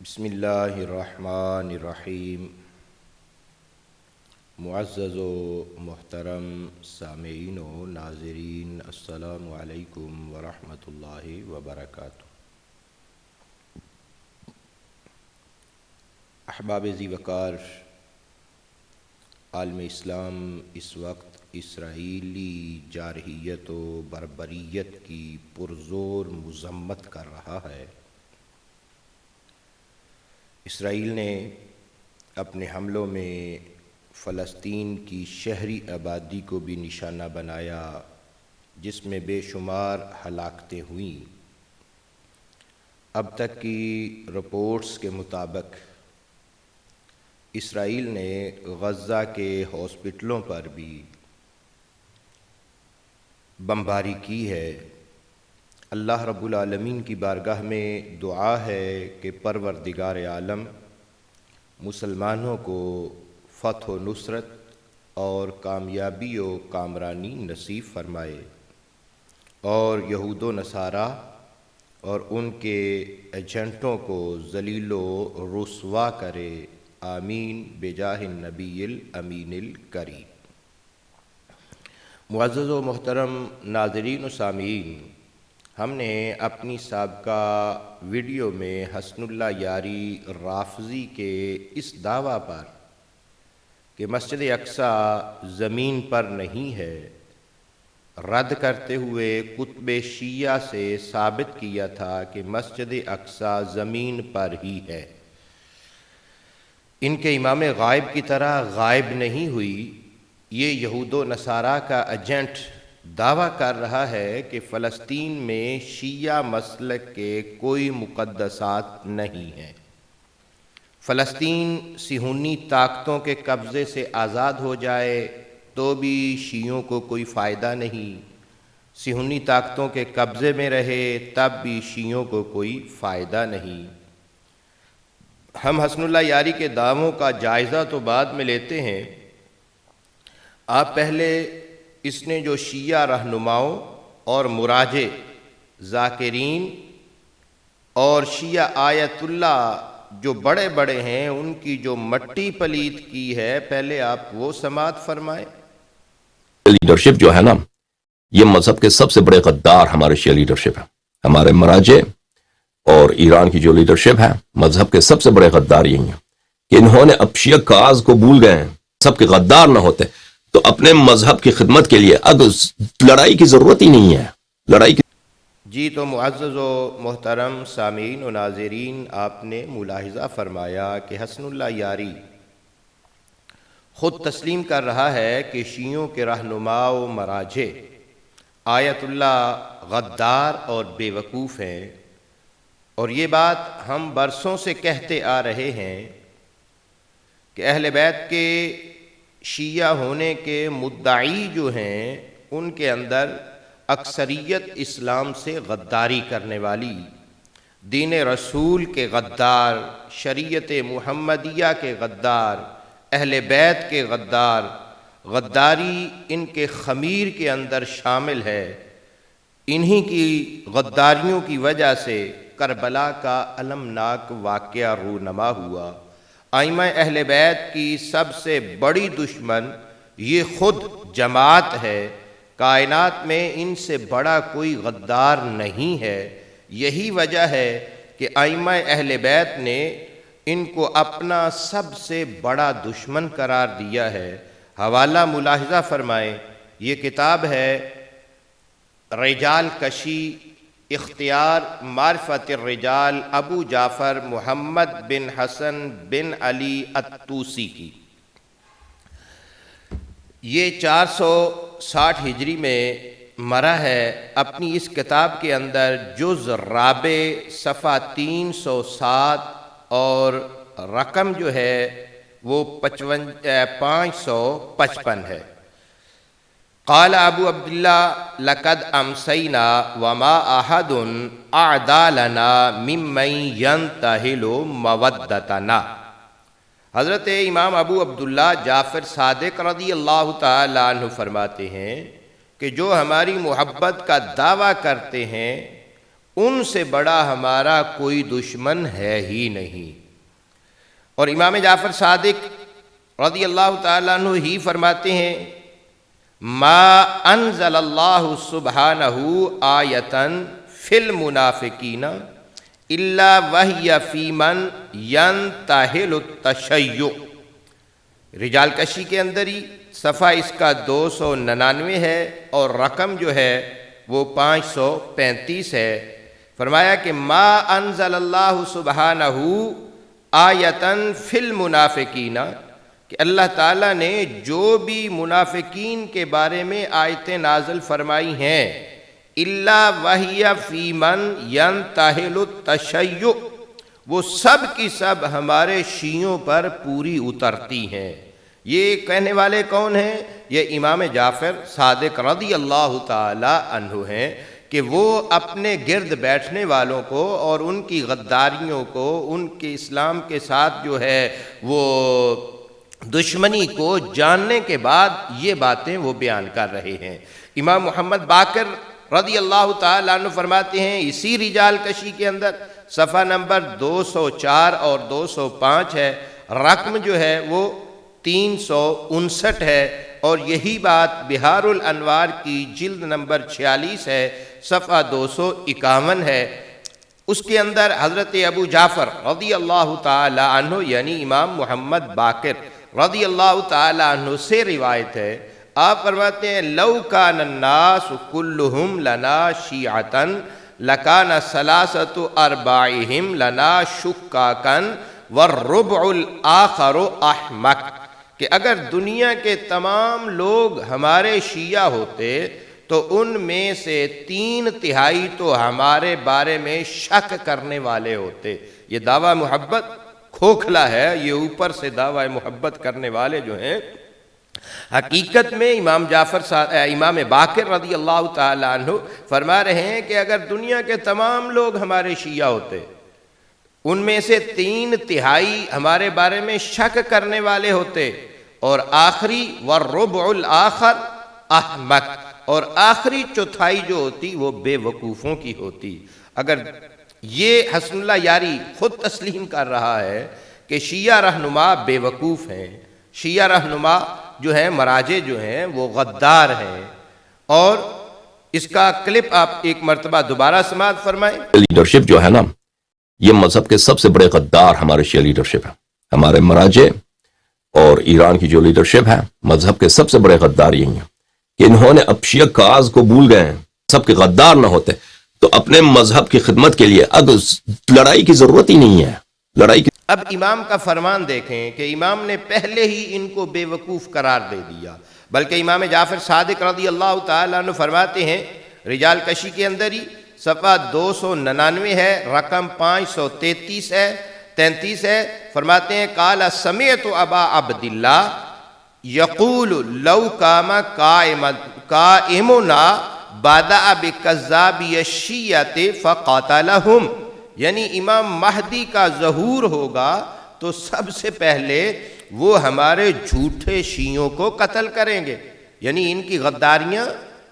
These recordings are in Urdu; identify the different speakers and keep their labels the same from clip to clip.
Speaker 1: بسم اللہ الرحمن الرحیم۔ معزز و محترم سامعین و ناظرین، السلام علیکم ورحمۃ اللہ وبرکاتہ۔ احباب ذی وقار، عالم اسلام اس وقت اسرائیلی جارحیت و بربریت کی پرزور مذمت کر رہا ہے۔ اسرائیل نے اپنے حملوں میں فلسطین کی شہری آبادی کو بھی نشانہ بنایا، جس میں بے شمار ہلاکتیں ہوئیں۔ اب تک کی رپورٹس کے مطابق اسرائیل نے غزہ کے ہاسپٹلوں پر بھی بمباری کی ہے۔ اللہ رب العالمین کی بارگاہ میں دعا ہے کہ پروردگار عالم مسلمانوں کو فتح و نصرت اور کامیابی و کامرانی نصیب فرمائے، اور یہود و نصارہ اور ان کے ایجنٹوں کو ذلیل و رسوا کرے، آمین بجاہ النبی الامین الکریم۔ معزز و محترم ناظرین و سامعین، ہم نے اپنی سابقہ ویڈیو میں حسن اللہ یاری رافضی کے اس دعویٰ پر کہ مسجد اقصیٰ زمین پر نہیں ہے رد کرتے ہوئے کتب شیعہ سے ثابت کیا تھا کہ مسجد اقصیٰ زمین پر ہی ہے۔ ان کے امام غائب کی طرح غائب نہیں ہوئی۔ یہ یہود و نصارہ کا ایجنٹ دعویٰ کر رہا ہے کہ فلسطین میں شیعہ مسلک کے کوئی مقدسات نہیں ہیں۔ فلسطین صہیونی طاقتوں کے قبضے سے آزاد ہو جائے تو بھی شیعوں کو کوئی فائدہ نہیں، صہیونی طاقتوں کے قبضے میں رہے تب بھی شیعوں کو کوئی فائدہ نہیں۔ ہم حسن اللہ یاری کے دعووں کا جائزہ تو بعد میں لیتے ہیں، آپ پہلے اس نے جو شیعہ رہنماؤں اور مراجع ذاکرین اور شیعہ آیت اللہ جو بڑے بڑے ہیں ان کی جو مٹی پلیت کی ہے، پہلے آپ وہ سماعت فرمائیں۔
Speaker 2: لیڈرشپ جو ہے نا، یہ مذہب کے سب سے بڑے غدار ہمارے شیعہ لیڈرشپ ہے۔ ہمارے مراجع اور ایران کی جو لیڈرشپ ہے، مذہب کے سب سے بڑے غدار یہی ہیں کہ انہوں نے اب شیعہ کاز کو بھول گئے ہیں۔ سب کے غدار نہ ہوتے تو اپنے مذہب کی خدمت کے لیے اب لڑائی کی ضرورت ہی نہیں ہے۔ لڑائی کی
Speaker 1: جی تو معزز و محترم سامعین و ناظرین، آپ نے ملاحظہ فرمایا کہ حسن اللہ یاری خود تسلیم کر رہا ہے کہ شیعوں کے رہنما و مراجع آیت اللہ غدار اور بے وقوف ہیں، اور یہ بات ہم برسوں سے کہتے آ رہے ہیں کہ اہل بیت کے شیعہ ہونے کے مدعی جو ہیں ان کے اندر اکثریت اسلام سے غداری کرنے والی، دین رسول کے غدار، شریعت محمدیہ کے غدار، اہل بیت کے غدار، غداری ان کے خمیر کے اندر شامل ہے۔ انہی کی غداریوں کی وجہ سے کربلا کا المناک واقعہ رونما ہوا۔ ائمہ اہل بیت کی سب سے بڑی دشمن یہ خود جماعت ہے۔ کائنات میں ان سے بڑا کوئی غدار نہیں ہے۔ یہی وجہ ہے کہ ائمہ اہل بیت نے ان کو اپنا سب سے بڑا دشمن قرار دیا ہے۔ حوالہ ملاحظہ فرمائیں، یہ کتاب ہے رجال کشی اختیار معرفت الرجال ابو جعفر محمد بن حسن بن علی الطوسی کی۔ یہ 460 ہجری میں مرا ہے۔ اپنی اس کتاب کے اندر جز رابع صفحہ 307 اور رقم جو ہے وہ 555 ہے۔ قال ابو عبداللہ لقد امسینا وما احد اعدى لنا ممن ينتهل مودتنا۔ حضرت امام ابو عبداللہ جعفر صادق رضی اللہ تعالی عنہ فرماتے ہیں کہ جو ہماری محبت کا دعویٰ کرتے ہیں ان سے بڑا ہمارا کوئی دشمن ہے ہی نہیں۔ اور امام جعفر صادق رضی اللہ تعالیٰ عنہ ہی فرماتے ہیں ما انزل اللہ سبحانہ آیتن فی المنافقین الا وہی فی من ینتہل التشیع۔ رجال کشی کے اندر ہی صفحہ اس کا 299 ہے اور رقم جو ہے وہ 535 ہے۔ فرمایا کہ ما انزل اللہ سبحانہ آیتن فی المنافقین، کہ اللہ تعالیٰ نے جو بھی منافقین کے بارے میں آیتیں نازل فرمائی ہیں الا وہی فی من ینتہل التشیع، وہ سب کی سب ہمارے شیعوں پر پوری اترتی ہیں۔ یہ کہنے والے کون ہیں؟ یہ امام جعفر صادق رضی اللہ تعالی عنہ ہیں کہ وہ اپنے گرد بیٹھنے والوں کو اور ان کی غداریوں کو، ان کے اسلام کے ساتھ جو ہے وہ دشمنی کو جاننے کے بعد یہ باتیں وہ بیان کر رہے ہیں۔ امام محمد باقر رضی اللہ تعالیٰ عنہ فرماتے ہیں اسی رجال کشی کے اندر صفحہ نمبر 204 اور 205 ہے، رقم جو ہے وہ 359 ہے، اور یہی بات بہار الانوار کی جلد نمبر 46 ہے، صفحہ 251 ہے۔ اس کے اندر حضرت ابو جعفر رضی اللہ تعالی عنہ یعنی امام محمد باقر رضی اللہ تعالی عنہ سے روایت ہے، آپ فرماتے ہیں لو کان الناس کلہم لنا شیعتن لکان ثلاثۃ ارباعہم لنا شکاکن والربع الآخر احمق، کہ اگر دنیا کے تمام لوگ ہمارے شیعہ ہوتے تو ان میں سے 3/3 تو ہمارے بارے میں شک کرنے والے ہوتے۔ یہ دعویٰ محبت کھوکھلا ہے، یہ اوپر سے دعویٰ محبت کرنے والے جو ہیں، حقیقت میں امام باقر رضی اللہ تعالی عنہ فرما رہے ہیں کہ اگر دنیا کے تمام لوگ ہمارے شیعہ ہوتے، ان میں سے 3/3 ہمارے بارے میں شک کرنے والے ہوتے، اور آخری والربع الآخر احمق، اور آخری چوتھائی جو ہوتی وہ بے وقوفوں کی ہوتی۔ اگر یہ حسن اللہ یاری خود تسلیم کر رہا ہے کہ شیعہ رہنما بے وقوف ہیں، شیعہ رہنما جو ہیں مراجع جو ہیں وہ غدار ہیں، اور اس کا کلپ آپ ایک مرتبہ دوبارہ سماعت فرمائیں۔
Speaker 2: لیڈرشپ جو ہے نا، یہ مذہب کے سب سے بڑے غدار ہمارے شیعہ لیڈرشپ ہے۔ ہمارے مراجع اور ایران کی جو لیڈرشپ ہے، مذہب کے سب سے بڑے غدار یہی ہیں کہ انہوں نے اب شیعہ کاز کو بھول گئے ہیں۔ سب کے غدار نہ ہوتے تو اپنے مذہب کی خدمت کے لیے اب لڑائی کی ضرورت ہی نہیں ہے۔ لڑائی کی
Speaker 1: اب امام کا فرمان دیکھیں کہ امام نے پہلے ہی ان کو بے وقوف قرار دے دیا، بلکہ امام جعفر صادق رضی اللہ تعالیٰ عنہ فرماتے ہیں رجال کشی کے اندر ہی صفحہ 299 ہے، رقم 533 ہے 33 ہے، فرماتے ہیں قال سمعت ابا عبداللہ یقول لو قام قائمنا بدأ بکذابی الشیعۃ فقاتلہم، یعنی امام مہدی کا ظہور ہوگا تو سب سے پہلے وہ ہمارے جھوٹے شیعوں کو قتل کریں گے، یعنی ان کی غداریاں،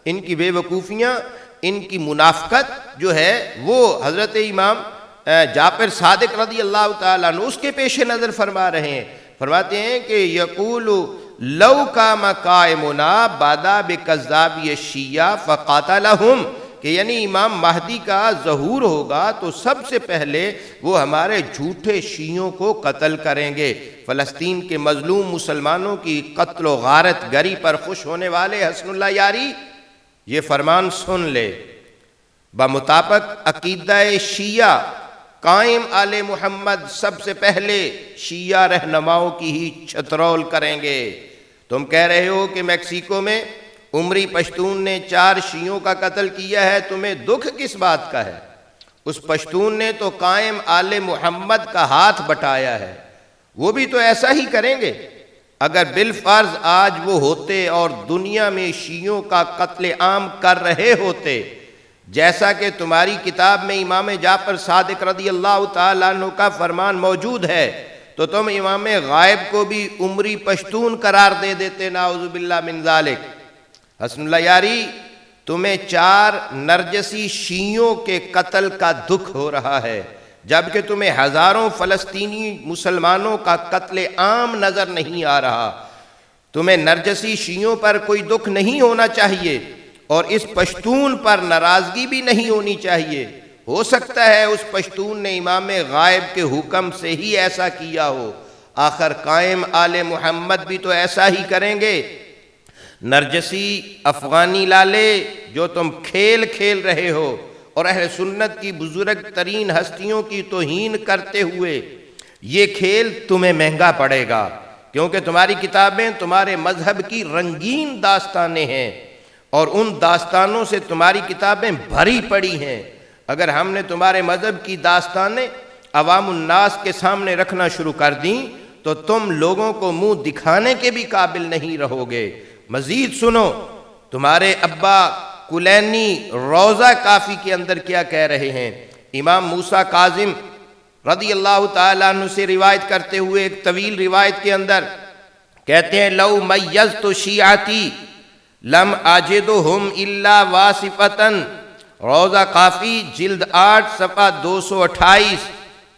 Speaker 1: ان کی بے وقوفیاں، ان کی منافقت جو ہے وہ حضرت امام جعفر صادق رضی اللہ تعالیٰ عنہ اس کے پیش نظر فرما رہے ہیں۔ فرماتے ہیں کہ یقول لو قام قائمنا بدا بکذابی الشیعہ فقاتلہم، کہ یعنی امام مہدی کا ظہور ہوگا تو سب سے پہلے وہ ہمارے جھوٹے شیعوں کو قتل کریں گے۔ فلسطین کے مظلوم مسلمانوں کی قتل و غارت گری پر خوش ہونے والے حسن اللہ یاری یہ فرمان سن لے، بمطابق عقیدہ شیعہ قائم آل محمد سب سے پہلے شیعہ رہنماؤں کی ہی چھترول کریں گے۔ تم کہہ رہے ہو کہ میکسیکو میں عمری پشتون نے 4 شیعوں کا قتل کیا ہے، تمہیں دکھ کس بات کا ہے؟ اس پشتون نے تو قائم آل محمد کا ہاتھ بٹایا ہے، وہ بھی تو ایسا ہی کریں گے۔ اگر بالفرض آج وہ ہوتے اور دنیا میں شیعوں کا قتل عام کر رہے ہوتے، جیسا کہ تمہاری کتاب میں امام جعفر صادق رضی اللہ تعالیٰ عنہ کا فرمان موجود ہے، تو تم امام غائب کو بھی عمری پشتون قرار دے دیتے، نعوذ باللہ من ذالک۔ حسن اللہ یاری تمہیں 4 نرجسی شیعوں کے قتل کا دکھ ہو رہا ہے، جبکہ تمہیں ہزاروں فلسطینی مسلمانوں کا قتل عام نظر نہیں آ رہا۔ تمہیں نرجسی شیعوں پر کوئی دکھ نہیں ہونا چاہیے اور اس پشتون پر ناراضگی بھی نہیں ہونی چاہیے۔ ہو سکتا ہے اس پشتون نے امام غائب کے حکم سے ہی ایسا کیا ہو، آخر قائم آل محمد بھی تو ایسا ہی کریں گے۔ نرجسی افغانی لالے جو تم کھیل کھیل رہے ہو اور اہل سنت کی بزرگ ترین ہستیوں کی توہین کرتے ہوئے، یہ کھیل تمہیں مہنگا پڑے گا، کیونکہ تمہاری کتابیں تمہارے مذہب کی رنگین داستانیں ہیں اور ان داستانوں سے تمہاری کتابیں بھری پڑی ہیں۔ اگر ہم نے تمہارے مذہب کی داستانیں عوام الناس کے سامنے رکھنا شروع کر دیں تو تم لوگوں کو منہ دکھانے کے بھی قابل نہیں رہو گے۔ مزید سنو، تمہارے ابا کلینی روضہ کافی کے اندر کیا کہہ رہے ہیں۔ امام موسیٰ کاظم رضی اللہ تعالیٰ عنہ سے روایت کرتے ہوئے ایک طویل روایت کے اندر کہتے ہیں، لو میزت شیعتی لم اجدہم الا واصفتن، روضہ کافی جلد 8 صفحہ 228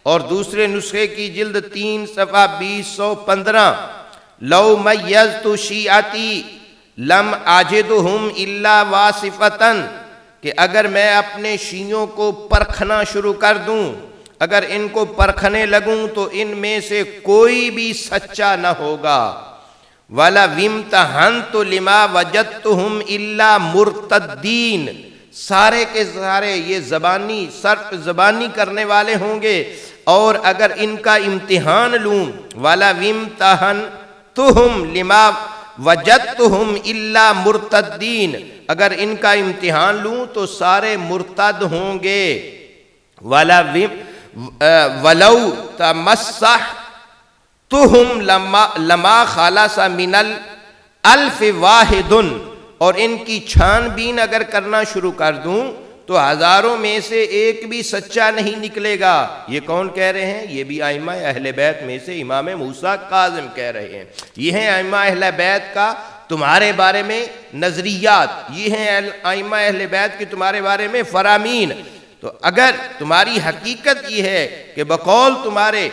Speaker 1: اور دوسرے نسخے کی جلد 3 صفحہ 2015۔ لو میزت شیعتی لم اجدہم الا واصفتن، کہ اگر میں اپنے شیعوں کو پرکھنا شروع کر دوں، اگر ان کو پرکھنے لگوں تو ان میں سے کوئی بھی سچا نہ ہوگا۔ وَلَا وِمْتَحَنْتُ لِمَا وَجَدْتُهُمْ إِلَّا مُرْتَدِّينَ، سارے کے سارے یہ زبانی صرف زبانی کرنے والے ہوں گے، اور اگر ان کا امتحان لوں، وَلَا وِمْتَحَنْتُهُمْ لِمَا وَجَدْتُهُمْ إِلَّا مُرْتَدِّينَ، اگر ان کا امتحان لوں تو سارے مرتد ہوں گے۔ وَلَوْ تَمَسَّحْتُهُمْ لَمَا خَلَصَ مِنَ الْأَلْفِ وَاحِدٌ، اور ان کی چھان بین اگر کرنا شروع کر دوں تو ہزاروں میں سے ایک بھی سچا نہیں نکلے گا۔ یہ کون کہہ رہے ہیں؟ یہ بھی ائمہ اہل بیت میں سے امام موسیٰ کاظم کہہ رہے ہیں۔ یہ ہیں ائمہ اہل بیت کا تمہارے بارے میں نظریات، یہ ہیں ائمہ اہل بیت کی تمہارے بارے میں فرامین۔ تو اگر تمہاری حقیقت یہ ہے کہ بقول تمہارے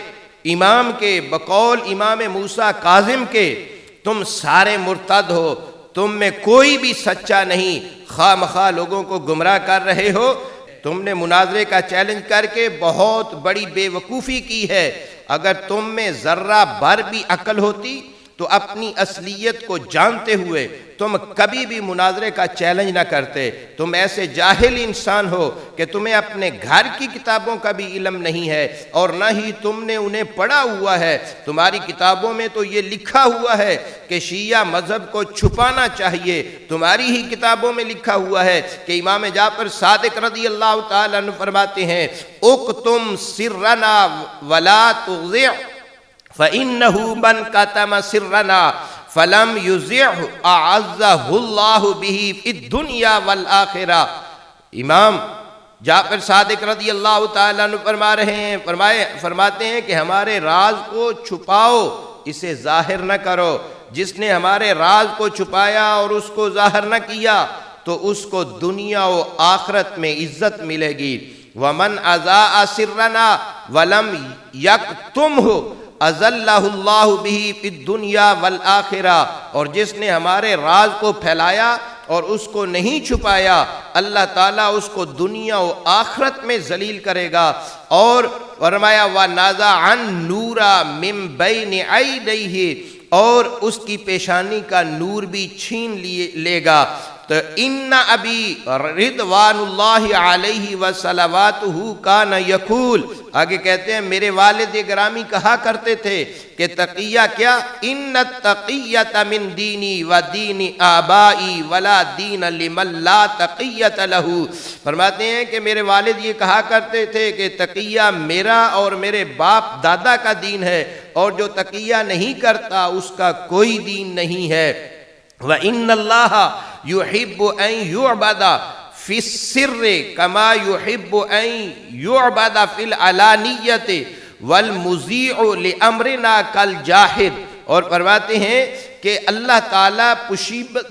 Speaker 1: امام کے، بقول امام موسیٰ کاظم کے تم سارے مرتد ہو، تم میں کوئی بھی سچا نہیں، خواہ مخواہ لوگوں کو گمراہ کر رہے ہو، تم نے مناظرے کا چیلنج کر کے بہت بڑی بے وقوفی کی ہے۔ اگر تم میں ذرہ بھر بھی عقل ہوتی تو اپنی اصلیت کو جانتے ہوئے تم کبھی بھی مناظرے کا چیلنج نہ کرتے۔ تم ایسے جاہل انسان ہو کہ تمہیں اپنے گھر کی کتابوں کا بھی علم نہیں ہے اور نہ ہی تم نے انہیں پڑھا ہوا ہے۔ تمہاری کتابوں میں تو یہ لکھا ہوا ہے کہ شیعہ مذہب کو چھپانا چاہیے، تمہاری ہی کتابوں میں لکھا ہوا ہے کہ امام جعفر صادق رضی اللہ تعالیٰ عنہ فرماتے ہیں، اکتم سرنا ولا تغضع فَإِنَّهُ مَنْ كَتَمَ سِرَّنَا فَلَمْ يُزِعْهُ أَعَزَّهُ اللَّهُ بِهِ فِي الدُّنْيَا وَالْآخِرَةِ۔ امام جعفر صادق رضی اللہ تعالیٰ عنہ فرماتے ہیں کہ ہمارے راز کو چھپاؤ، اسے ظاہر نہ کرو۔ جس نے ہمارے راز کو چھپایا اور اس کو ظاہر نہ کیا تو اس کو دنیا و آخرت میں عزت ملے گی۔ وَمَنْ أَذَاءَ سِرَّنَا وَلَمْ يَكْتُمْهُ اذلہ اللہ بہ فی الدنیا والآخرہ، اور جس نے ہمارے راز کو پھیلایا اور اس کو نہیں چھپایا، اللہ تعالیٰ اس کو دنیا و آخرت میں ذلیل کرے گا۔ اور فرمایا وَنَازَعَ النُّورَ مِن بَيْنِ عَيْنَيْهِ، اور اس کی پیشانی کا نور بھی چھین لے گا۔ تو ان ابی رضوان اللہ علیہ وصلواتہ کان یقول، آگے کہتے ہیں میرے والد گرامی کہا کرتے تھے کہ تقیہ کیا، ان التقیۃ من دینی و دین آبائی ولا دین لمن لا تقیۃ لہ۔ فرماتے ہیں کہ میرے والد یہ کہا کرتے تھے کہ تقیہ میرا اور میرے باپ دادا کا دین ہے، اور جو تقیہ نہیں کرتا اس کا کوئی دین نہیں ہے۔ وَإِنَّ اللَّهَ يُحِبُّ أَن يُعْبَدَ فِي السِّرِّ كَمَا يُحِبُّ أَن يُعْبَدَ فِي الْعَلَانِيَّةِ وَالْمُذِيعُ لِأَمْرِنَا كَالْجَاهِدِ۔ اور فرماتے ہیں کہ اللہ تعالیٰ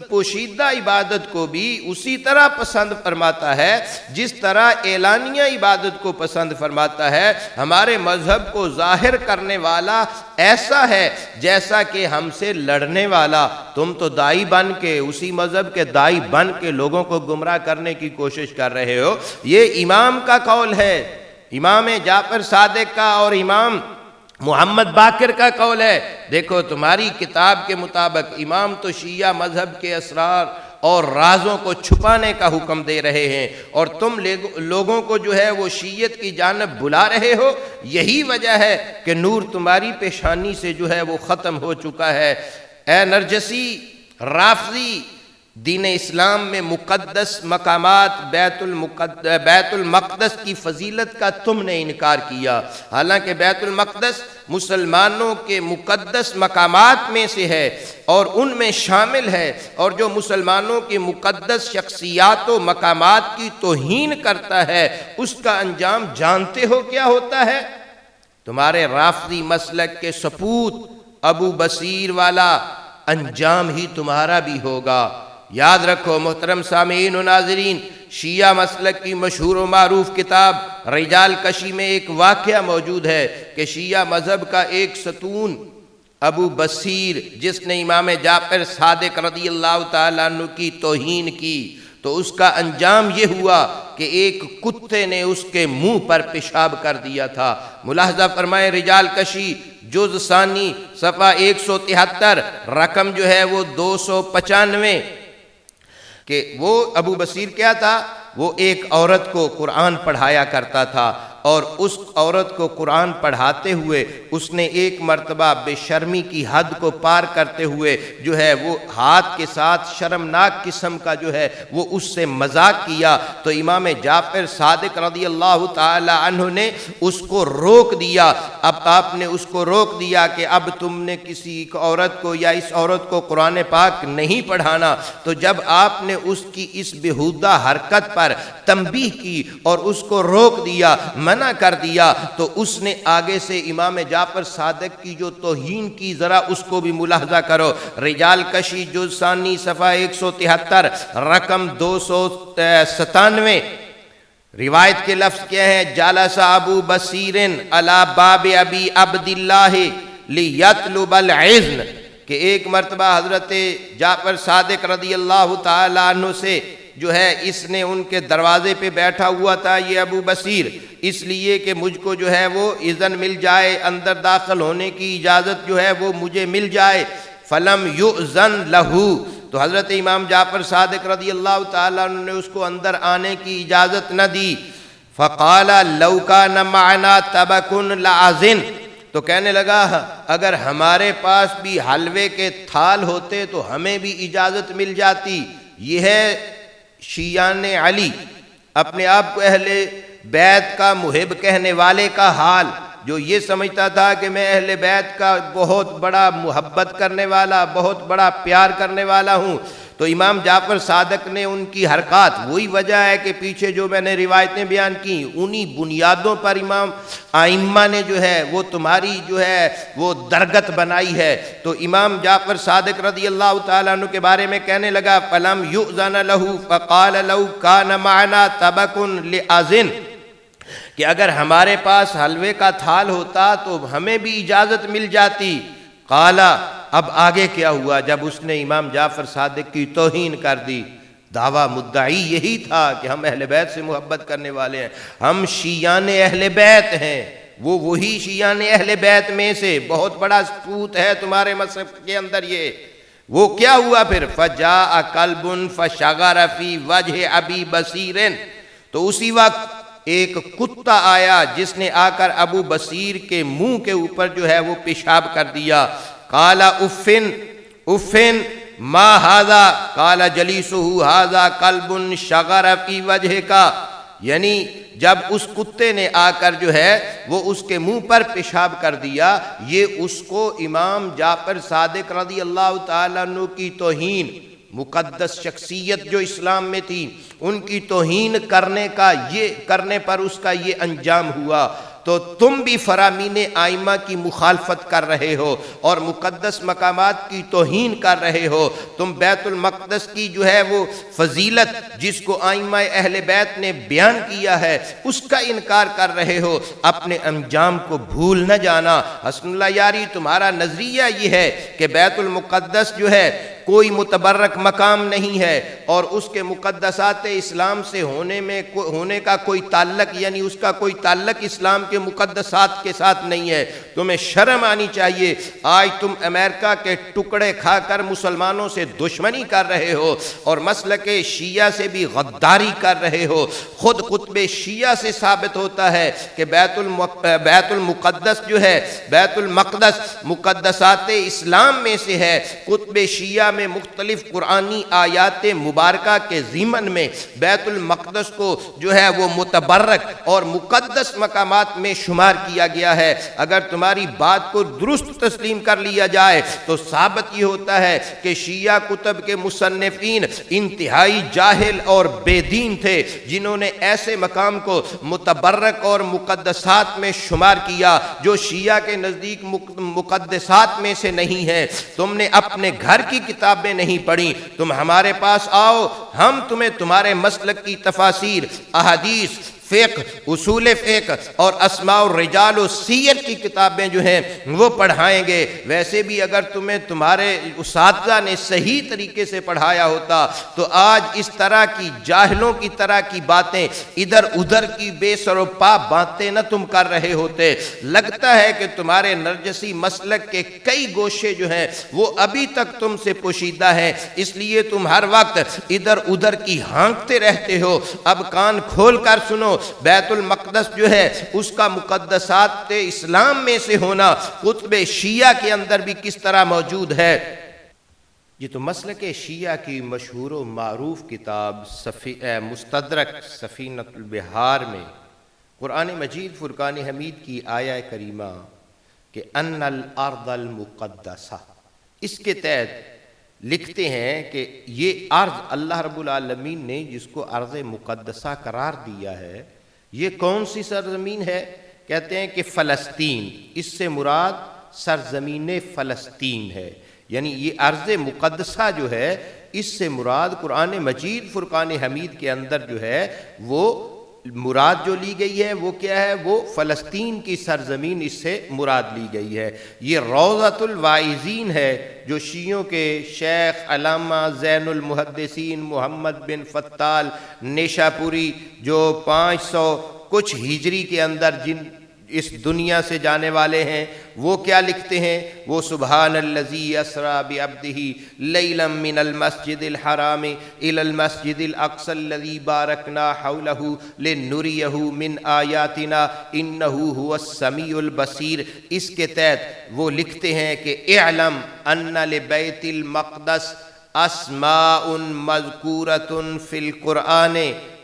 Speaker 1: پوشیدہ عبادت کو بھی اسی طرح پسند فرماتا ہے جس طرح اعلانیہ عبادت کو پسند فرماتا ہے۔ ہمارے مذہب کو ظاہر کرنے والا ایسا ہے جیسا کہ ہم سے لڑنے والا۔ تم تو دائی بن کے، اسی مذہب کے دائی بن کے لوگوں کو گمراہ کرنے کی کوشش کر رہے ہو۔ یہ امام کا قول ہے، امام جعفر صادق کا اور امام محمد باقر کا قول ہے۔ دیکھو تمہاری کتاب کے مطابق امام تو شیعہ مذہب کے اسرار اور رازوں کو چھپانے کا حکم دے رہے ہیں، اور تم لوگوں کو جو ہے وہ شیعت کی جانب بلا رہے ہو۔ یہی وجہ ہے کہ نور تمہاری پیشانی سے جو ہے وہ ختم ہو چکا ہے۔ اے نرجسی رافضی، دین اسلام میں مقدس مقامات بیت المقدس کی فضیلت کا تم نے انکار کیا، حالانکہ بیت المقدس مسلمانوں کے مقدس مقامات میں سے ہے اور ان میں شامل ہے، اور جو مسلمانوں کی مقدس شخصیات و مقامات کی توہین کرتا ہے اس کا انجام جانتے ہو کیا ہوتا ہے؟ تمہارے رافضی مسلک کے سپوت ابو بصیر والا انجام ہی تمہارا بھی ہوگا۔ یاد رکھو محترم سامعین و ناظرین، شیعہ مسلک کی مشہور و معروف کتاب رجال کشی میں ایک واقعہ موجود ہے کہ شیعہ مذہب کا ایک ستون ابو بصیر، جس نے امام جعفر صادق رضی اللہ تعالیٰ عنہ کی توہین کی، تو اس کا انجام یہ ہوا کہ ایک کتے نے اس کے منہ پر پیشاب کر دیا تھا۔ ملاحظہ فرمائیں رجال کشی جز ثانی صفحہ 173، رقم جو ہے وہ 295، کہ وہ ابو بصیر کیا تھا؟ وہ ایک عورت کو قرآن پڑھایا کرتا تھا، اور اس عورت کو قرآن پڑھاتے ہوئے اس نے ایک مرتبہ بے شرمی کی حد کو پار کرتے ہوئے جو ہے وہ ہاتھ کے ساتھ شرمناک قسم کا جو ہے وہ اس سے مذاق کیا، تو امام جعفر صادق رضی اللہ تعالی عنہ نے اس کو روک دیا۔ اب آپ نے اس کو روک دیا کہ اب تم نے کسی عورت کو یا اس عورت کو قرآن پاک نہیں پڑھانا۔ تو جب آپ نے اس کی اس بےہودہ حرکت پر تنبیہ کی اور اس کو روک دیا، منع کر دیا، تو اس نے آگے سے امام جعفر صادق کی جو توہین کی، ذرا اس کو بھی ملاحظہ کرو۔ رجال کشی جز ثانی صفحہ 173 رقم 297، روایت کے لفظ کیا ہیں؟ جالس ابو بصیر علی باب ابی عبداللہ لیطلب العزن، کہ ایک مرتبہ حضرت جعفر صادق رضی اللہ تعالی عنہ سے جو ہے اس نے ان کے دروازے پہ بیٹھا ہوا تھا یہ ابو بصیر، اس لیے کہ مجھ کو جو ہے وہ اذن مل جائے، اندر داخل ہونے کی اجازت جو ہے وہ مجھے مل جائے۔ فلم یؤذن لہو، تو حضرت امام جعفر صادق رضی اللہ تعالیٰ عنہ نے اس کو اندر آنے کی اجازت نہ دی۔ فقال لو کان معنا طبق لأذن، تو کہنے لگا اگر ہمارے پاس بھی حلوے کے تھال ہوتے تو ہمیں بھی اجازت مل جاتی۔ یہ ہے شیعان علی، اپنے آپ کو اہل بیت کا محب کہنے والے کا حال، جو یہ سمجھتا تھا کہ میں اہل بیت کا بہت بڑا محبت کرنے والا، بہت بڑا پیار کرنے والا ہوں۔ تو امام جعفر صادق نے ان کی حرکات، وہی وجہ ہے کہ پیچھے جو میں نے روایتیں بیان کی انہی بنیادوں پر امام ائمہ نے جو ہے وہ تمہاری جو ہے وہ درگت بنائی ہے۔ تو امام جعفر صادق رضی اللہ تعالیٰ عنہ کے بارے میں کہنے لگا فلم یؤذن لہ فقال لو کان معنا طبق لأذن، کہ اگر ہمارے پاس حلوے کا تھال ہوتا تو ہمیں بھی اجازت مل جاتی۔ قالا، اب آگے کیا ہوا جب اس نے امام جعفر صادق کی توہین کر دی؟ دعویٰ مدعی یہی تھا کہ ہم اہل بیت سے محبت کرنے والے ہیں، ہم شیعان اہل بیت ہیں، وہ وہی شیعان اہل بیت میں سے بہت بڑا ثبوت ہے تمہارے مذہب کے اندر۔ یہ وہ کیا ہوا پھر؟ فجاء کلب فشغر فی وجہ ابی بصیر، تو اسی وقت ایک کتا آیا جس نے آ کر ابو بصیر کے منہ کے اوپر جو ہے وہ پیشاب کر دیا۔ قال افن افن ما ھذا قال جلیسہ ھذا کلب شغر فی وجہ کا، یعنی جب اس کتے نے آ کر جو ہے وہ اس کے منہ پر پیشاب کر دیا، یہ اس کو امام جعفر صادق رضی اللہ تعالیٰ عنہ کی توہین، مقدس شخصیت جو اسلام میں تھی ان کی توہین کرنے پر اس کا یہ انجام ہوا۔ تو تم بھی فرامین آئمہ کی مخالفت کر رہے ہو اور مقدس مقامات کی توہین کر رہے ہو۔ تم بیت المقدس کی جو ہے وہ فضیلت جس کو آئمہ اہل بیت نے بیان کیا ہے اس کا انکار کر رہے ہو۔ اپنے انجام کو بھول نہ جانا۔ حسن اللہ یاری، تمہارا نظریہ یہ ہے کہ بیت المقدس جو ہے کوئی متبرک مقام نہیں ہے اور اس کے مقدسات اسلام سے ہونے کا کوئی تعلق، یعنی اس کا کوئی تعلق اسلام کے مقدسات کے ساتھ نہیں ہے۔ تمہیں شرم آنی چاہیے۔ آج تم امریکہ کے ٹکڑے کھا کر مسلمانوں سے دشمنی کر رہے ہو اور مسلک شیعہ سے بھی غداری کر رہے ہو۔ خود قطب شیعہ سے ثابت ہوتا ہے کہ بیت المقدس جو ہے، بیت المقدس مقدسات اسلام میں سے ہے۔ قطب شیعہ میں مختلف قرآنی آیات مبارکہ کے ضمن میں بیت المقدس کو جو ہے وہ متبرک اور مقدس مقامات میں شمار کیا گیا ہے۔ اگر تمہاری بات کو درست تسلیم کر لیا جائے تو ثابت یہ ہوتا ہے کہ شیعہ کتب کے مصنفین انتہائی جاہل اور بے دین تھے جنہوں نے ایسے مقام کو متبرک اور مقدسات میں شمار کیا جو شیعہ کے نزدیک مقدسات میں سے نہیں ہے۔ تم نے اپنے گھر کی کتابیں نہیں پڑھی، تم ہمارے پاس آؤ، ہم تمہیں تمہارے مسلک کی تفاسیر، احادیث، فقہ، اصول فقہ اور اسماء الرجال و سیر کی کتابیں جو ہیں وہ پڑھائیں گے۔ ویسے بھی اگر تمہیں تمہارے اساتذہ نے صحیح طریقے سے پڑھایا ہوتا تو آج اس طرح کی جاہلوں کی طرح کی باتیں، ادھر ادھر کی بے سر و پا باتیں نہ تم کر رہے ہوتے۔ لگتا ہے کہ تمہارے نرجسی مسلک کے کئی گوشے جو ہیں وہ ابھی تک تم سے پوشیدہ ہیں، اس لیے تم ہر وقت ادھر ادھر کی ہانکتے رہتے ہو۔ اب کان کھول کر سنو، بیت المقدس جو ہے اس کا مقدسات اسلام میں سے ہونا قطب شیعہ کے اندر بھی کس طرح موجود ہے۔ یہ تو مسلک شیعہ کی مشہور و معروف کتاب مستدرک سفینۃ البحار میں قرآن مجید فرقان حمید کی آیہ کریمہ کہ ان الارض المقدسہ، اس کے تحت لکھتے ہیں کہ یہ ارض اللہ رب العالمین نے جس کو ارض مقدسہ قرار دیا ہے، یہ کون سی سرزمین ہے؟ کہتے ہیں کہ فلسطین، اس سے مراد سرزمین فلسطین ہے۔ یعنی یہ ارض مقدسہ جو ہے اس سے مراد قرآن مجید فرقان حمید کے اندر جو ہے وہ مراد جو لی گئی ہے وہ کیا ہے؟ وہ فلسطین کی سرزمین اس سے مراد لی گئی ہے۔ یہ روضۃ الواعظین ہے جو شیعوں کے شیخ علامہ زین المحدثین محمد بن فتال نیشاپوری جو 500 کچھ ہجری کے اندر جن اس دنیا سے جانے والے ہیں، وہ کیا لکھتے ہیں؟ وہ سبحان الذی اسریٰ بعبدہ لیلا من المسجد الحرام الی المسجد الاقصی الذی بارکنا حولہ لنریہ من آیاتنا انہ هو السمیع البصیر۔ اس کے تحت وہ لکھتے ہیں کہ اعلم ان لبیت المقدس اسماء مذکورۃ فی القرآن،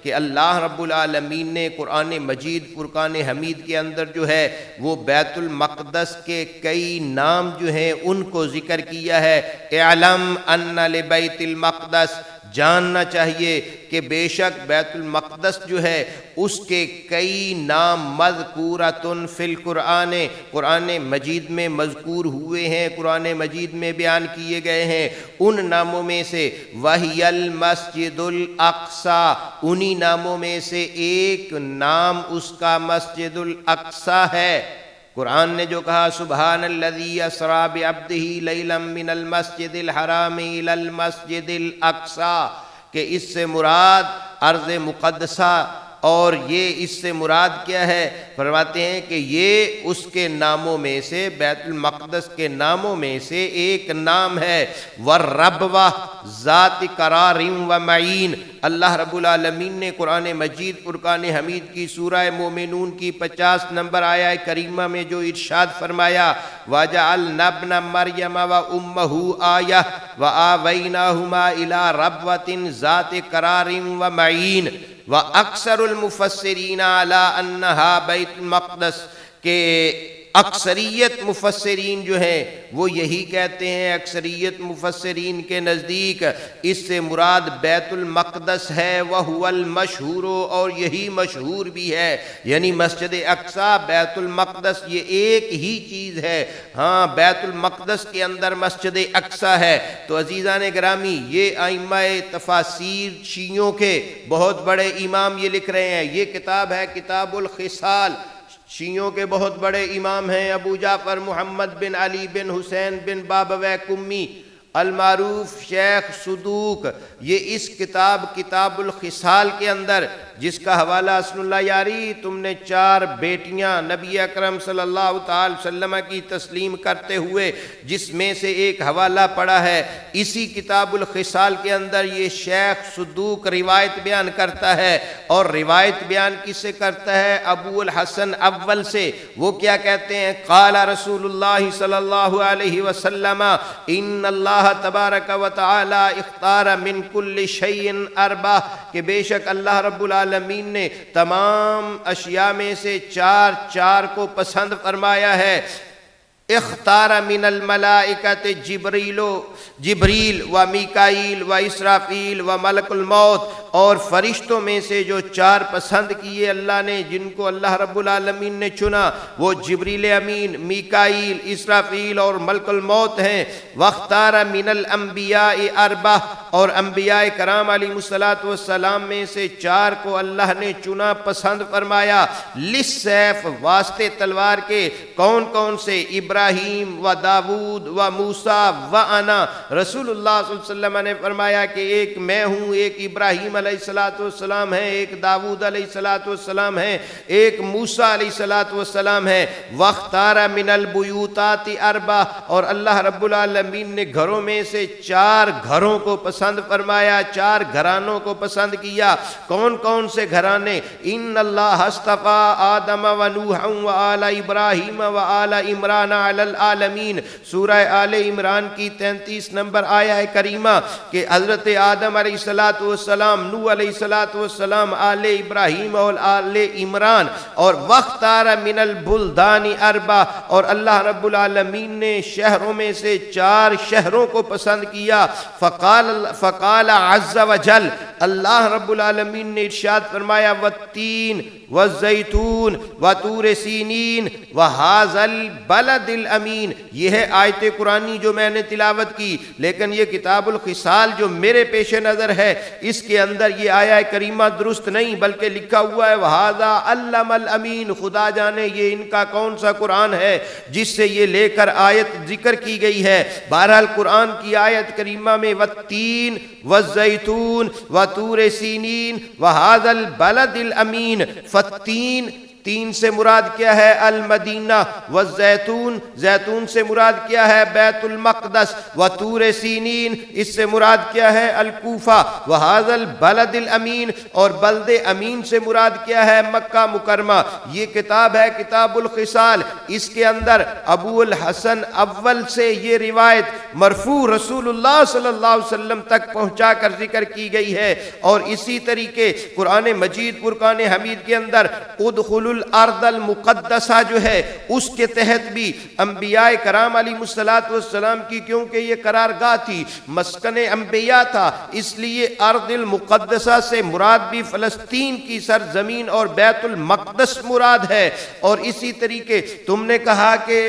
Speaker 1: کہ اللہ رب العالمین نے قرآن مجید فرقان حمید کے اندر جو ہے وہ بیت المقدس کے کئی نام جو ہیں ان کو ذکر کیا ہے۔ اعلم ان لبیت المقدس، جاننا چاہیے کہ بے شک بیت المقدس جو ہے اس کے کئی نام مذکورۃ فی القرآن، قرآن مجید میں مذکور ہوئے ہیں، قرآن مجید میں بیان کیے گئے ہیں۔ ان ناموں میں سے وہی المسجد الاقصی، انہی ناموں میں سے ایک نام اس کا مسجد الاقصی ہے۔ قرآن نے جو کہا سبحان الذی اسریٰ بعبدہ لیلا من المسجد الحرام الی المسجد الاقصی، کہ اس سے مراد ارض مقدسہ، اور یہ اس سے مراد کیا ہے؟ فرماتے ہیں کہ یہ اس کے ناموں میں سے، بیت المقدس کے ناموں میں سے ایک نام ہے۔ والربوہ ذات قرار و معین، اللہ رب العالمین نے قرآن مجید فرقان حمید کی سورہ مومنون کی 50 نمبر آیہ کریمہ میں جو ارشاد فرمایا وَجَعَلْنَا ابْنَ مَرْيَمَ وَأُمَّهُ آیَةً وَآوَيْنَاهُمَا إِلَىٰ رَبْوَةٍ ذَاتِ قَرَارٍ وَمَعِینٍ وَأَكْثَرُ الْمُفَسِّرِينَ عَلَىٰ أَنَّهَا بَيْتُ الْمَقْدَسِ، کہ اکثریت مفسرین جو ہیں وہ یہی کہتے ہیں، اکثریت مفسرین کے نزدیک اس سے مراد بیت المقدس ہے، وَهُوَ الْمَشْهُورُ، اور یہی مشہور بھی ہے، یعنی مسجد اقصی بیت المقدس یہ ایک ہی چیز ہے۔ ہاں بیت المقدس کے اندر مسجد اقصی ہے۔ تو عزیزان گرامی، یہ ائمہ تفاسیر شیعوں کے بہت بڑے امام یہ لکھ رہے ہیں۔ یہ کتاب ہے کتاب الخصال، شیعوں کے بہت بڑے امام ہیں ابو جعفر محمد بن علی بن حسین بن بابویہ کمی المعروف شیخ صدوق، یہ اس کتاب الخصال کے اندر، جس کا حوالہ اسن اللہ یاری تم نے 4 بیٹیاں نبی اکرم صلی اللہ تعالی وسلم کی تسلیم کرتے ہوئے جس میں سے ایک حوالہ پڑا ہے، اسی کتاب الخصال کے اندر یہ شیخ صدوق روایت بیان کرتا ہے۔ اور روایت بیان کس سے کرتا ہے؟ ابو الحسن اول سے۔ وہ کیا کہتے ہیں؟ قال رسول اللہ صلی اللہ علیہ وسلم ان اللہ تبارک و تعالی اختار من کل شیء 4، کہ بے شک اللہ رب العالمین نے تمام اشیاء میں سے 4 کو پسند فرمایا ہے۔ اختار من الملائکۃ جبریل و میکائیل و اسرافیل و ملک الموت، اور فرشتوں میں سے جو 4 پسند کیے اللہ نے، جن کو اللہ رب العالمین نے چنا، وہ جبریل امین، میکائیل، اسرافیل اور ملک الموت ہیں۔ واختار من الانبیاء 4، اور انبیاء کرام علیہ السلام میں سے 4 کو اللہ نے چنا، پسند فرمایا۔ للسیف، واسطے تلوار کے، کون کون سے؟ ابراہیم و داود و موسیٰ و انا۔ رسول اللہ صلی اللہ علیہ وسلم نے فرمایا کہ ایک میں ہوں، ایک ابراہیم علیہ السلام ہے، ایک داود علیہ السلام ہے، ایک موسیٰ علیہ السلام ہے۔ واختار من البیوتات 4، اور اللہ رب العالمین نے گھروں میں سے 4 گھروں کو پسند فرمایا، 4 گھرانوں کو پسند کیا۔ کون کون سے گھرانے؟ ان اللہ اصطفیٰ آدم و نوح و آل ابراہیم و آل عمران علی العالمین، سورہ آل عمران کی 33 نمبر آیہ کریمہ، کہ حضرت آدم علیہ السلام، نوح علیہ السلام، آل ابراہیم اور آل عمران۔ اور واختار من البلدان 4، اور اللہ رب العالمین نے شہروں میں سے 4 شہروں کو پسند کیا۔ فقال عز وجل، اللہ رب العالمین نے ارشاد فرمایا، والتین والزیتون وطور سینین وہذا البلد الامین۔ یہ ہے آیت قرآنی جو میں نے تلاوت کی، لیکن یہ کتاب الخصال جو میرے پیش نظر ہے، اس کے اندر یہ آیہ کریمہ درست نہیں، بلکہ لکھا ہوا ہے وہذا علم الامین۔ خدا جانے یہ ان کا کون سا قرآن ہے جس سے یہ لے کر آیت ذکر کی گئی ہے۔ بہرحال قرآن کی آیت کریمہ میں والتین والزیتون وطور سینین وہذا البلد الامین، فالتین، تین سے مراد کیا ہے؟ المدینہ، والزیتون، زیتون سے مراد کیا ہے؟ بیت المقدس، وطور سینین، اس سے مراد کیا ہے؟ الکوفہ، وہذا البلد الامین، اور بلد امین سے مراد کیا ہے؟ مکہ مکرمہ۔ یہ کتاب ہے کتاب الخصال، اس کے اندر ابو الحسن اول سے یہ روایت مرفوع رسول اللہ صلی اللہ علیہ وسلم تک پہنچا کر ذکر کی گئی ہے۔ اور اسی طریقے قرآن مجید فرقان حمید کے اندر ادخلوا الارض المقدسہ جو ہے، اس کے تحت بھی انبیاء کرام علیہ السلام کی، کیونکہ یہ قرارگاہ تھی، مسکن انبیاء تھا، اس لیے ارض المقدسہ سے مراد بھی فلسطین کی سرزمین اور بیت المقدس مراد ہے۔ اور اسی طریقے تم نے کہا کہ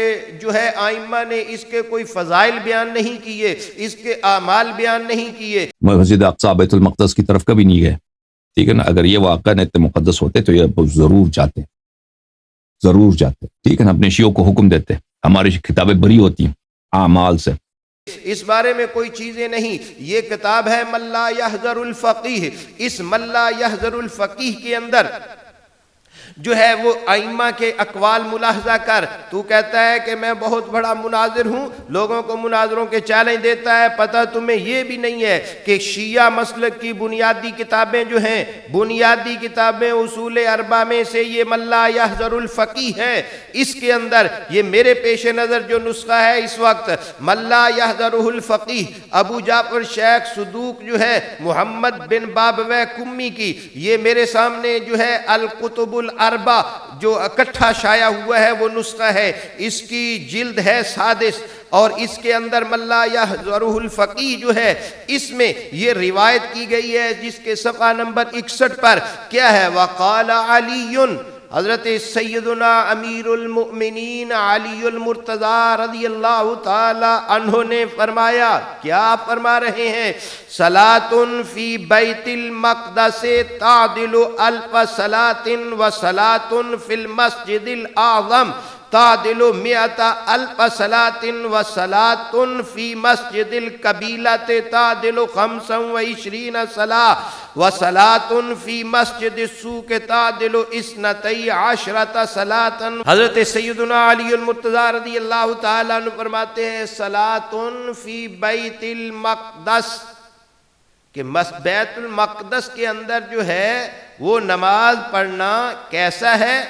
Speaker 1: جو ہے آئمہ نے اس کے کوئی فضائل بیان نہیں کیے، اس کے اعمال بیان نہیں کیے۔
Speaker 2: مسجد اقصی بیت المقدس کی طرف کبھی نہیں گئے، ٹھیک ہے نا؟ اگر یہ واقعہ اتنے مقدس ہوتے تو یہ ضرور جاتے، ٹھیک ہے نا؟ اپنے شیعوں کو حکم دیتے، ہماری کتابیں بری ہوتی ہیں اعمال سے۔
Speaker 1: اس بارے میں کوئی چیزیں نہیں، یہ کتاب ہے من لا یحذر الفقیہ۔ اس من لا یحذر الفقیہ کے اندر جو ہے وہ ائمہ کے اقوال ملاحظہ کر۔ تو کہتا ہے کہ میں بہت بڑا مناظر ہوں، لوگوں کو مناظروں کے چیلنج دیتا ہے، پتہ تمہیں یہ بھی نہیں ہے کہ شیعہ مسلک کی بنیادی کتابیں جو ہیں، بنیادی کتابیں اصول 4 میں سے یہ من لا یحذر الفقیہ ہے۔ اس کے اندر یہ میرے پیش نظر جو نسخہ ہے اس وقت، من لا یحذرہ الفقیہ، ابو جعفر شیخ صدوق جو ہے محمد بن بابویہ کمی کی، یہ میرے سامنے جو ہے الکتب 4 جو اکٹھا شائع ہوا ہے وہ نسخہ ہے، اس کی جلد ہے سادس، اور اس کے اندر من لا یحضرہ الفقیہ جو ہے اس میں یہ روایت کی گئی ہے جس کے صفحہ نمبر 61 پر کیا ہے، وقال علی، حضرت سیدنا امیر المؤمنین علی المرتضی رضی اللہ تعالی عنہ نے فرمایا، کیا فرما رہے ہیں، صلاۃ فی بیت المقدس تعدل الف صلاۃ و صلاۃ فی المسجد الاعظم تعدل مئۃ الف صلاۃ و صلاۃ فی مسجد القبیلۃ تعدل 25 صلاۃ و صلاۃ فی مسجد السوق تعدل 12 صلاۃ۔ حضرت سیدنا علی المرتضی رضی اللہ تعالیٰ عنہ فرماتے ہیں صلاۃ فی بیت المقدس، کہ بیت المقدس کے اندر جو ہے وہ نماز پڑھنا کیسا ہے،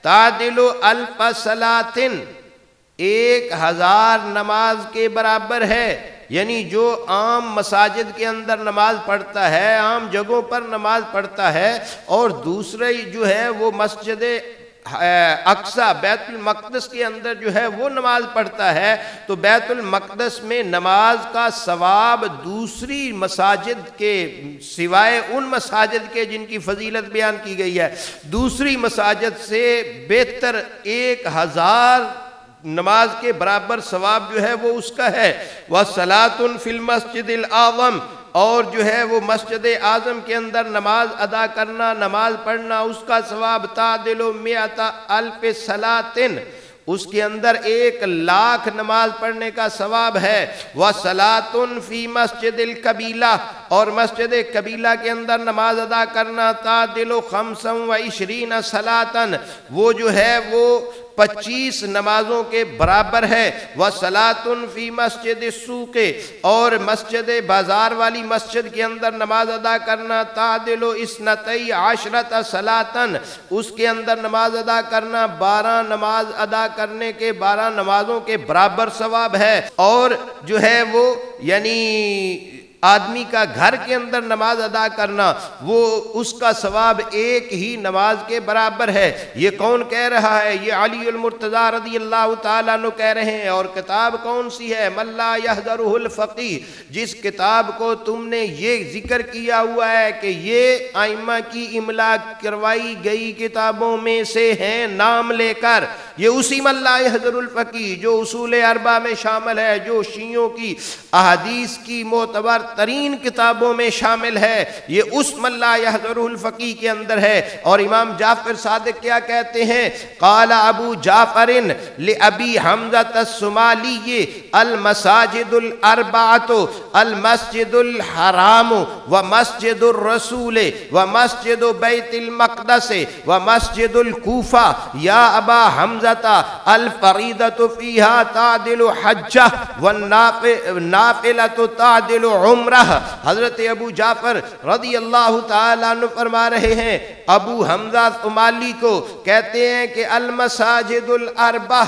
Speaker 1: تعدل الف صلاۃ، 1000 نماز کے برابر ہے، یعنی جو عام مساجد کے اندر نماز پڑھتا ہے، عام جگہوں پر نماز پڑھتا ہے، اور دوسرے جو ہے وہ مسجد اقصی بیت المقدس کے اندر جو ہے وہ نماز پڑھتا ہے، تو بیت المقدس میں نماز کا ثواب دوسری مساجد کے سوائے ان مساجد کے جن کی فضیلت بیان کی گئی ہے، دوسری مساجد سے بہتر 1000 نماز کے برابر ثواب جو ہے وہ اس کا ہے۔ وَصَلَاةٌ فِي الْمَسْجِدِ الْأَعْظَمِ، اور جو ہے وہ مسجد اعظم کے اندر نماز ادا کرنا، نماز پڑھنا، اس کا ثواب تعدل 100,000 صلاۃ، اس کے اندر 1,00,000 نماز پڑھنے کا ثواب ہے۔ وَصَلَاةٌ فِي مَسْجِدِ الْقَبِيلَةِ، اور مسجد قبیلہ کے اندر نماز ادا کرنا تعدل 25 صلاۃ، وہ جو ہے وہ 25 نمازوں کے برابر ہے۔ وَصَلَاةٌ فِي مَسْجِدِ السُّوقِ، اور مسجد بازار والی مسجد کے اندر نماز ادا کرنا تعدل 12 صلاۃ، اس کے اندر نماز ادا کرنا 12 نماز ادا کرنے کے 12 نمازوں کے برابر ثواب ہے۔ اور جو ہے وہ یعنی آدمی کا گھر کے اندر نماز ادا کرنا، وہ اس کا ثواب ایک ہی نماز کے برابر ہے۔ یہ کون کہہ رہا ہے؟ یہ علی المرتضی رضی اللہ تعالیٰ عنہ کہہ رہے ہیں۔ اور کتاب کون سی ہے؟ من لا یحضرہ الفقیہ، جس کتاب کو تم نے یہ ذکر کیا ہوا ہے کہ یہ ائمہ کی املا کروائی گئی کتابوں میں سے ہیں نام لے کر، یہ اسی من لا یحضرہ الفقیہ جو اصول اربعہ میں شامل ہے، جو شیعوں کی احادیث کی معتبر ترین کتابوں میں شامل ہے، یہ اس من لا یحضرہ الفقیہ کے اندر ہے۔ اور امام جعفر صادق کیا کہتے ہیں؟ قال ابو جعفر لابی حمزہ الصومالی المساجد الاربعۃ المسجد الحرام ومسجد الرسول ومسجد بیت المقدس ومسجد الکوفہ یا ابا حمزہ الفریضۃ فیہا تعدل حجہ والنافلۃ تعدل عمرہ۔ حضرت ابو جعفر رضی اللہ تعالیٰ عنہ فرما رہے ہیں، ابو حمزہ صومالی کو کہتے ہیں کہ المساجد الاربع،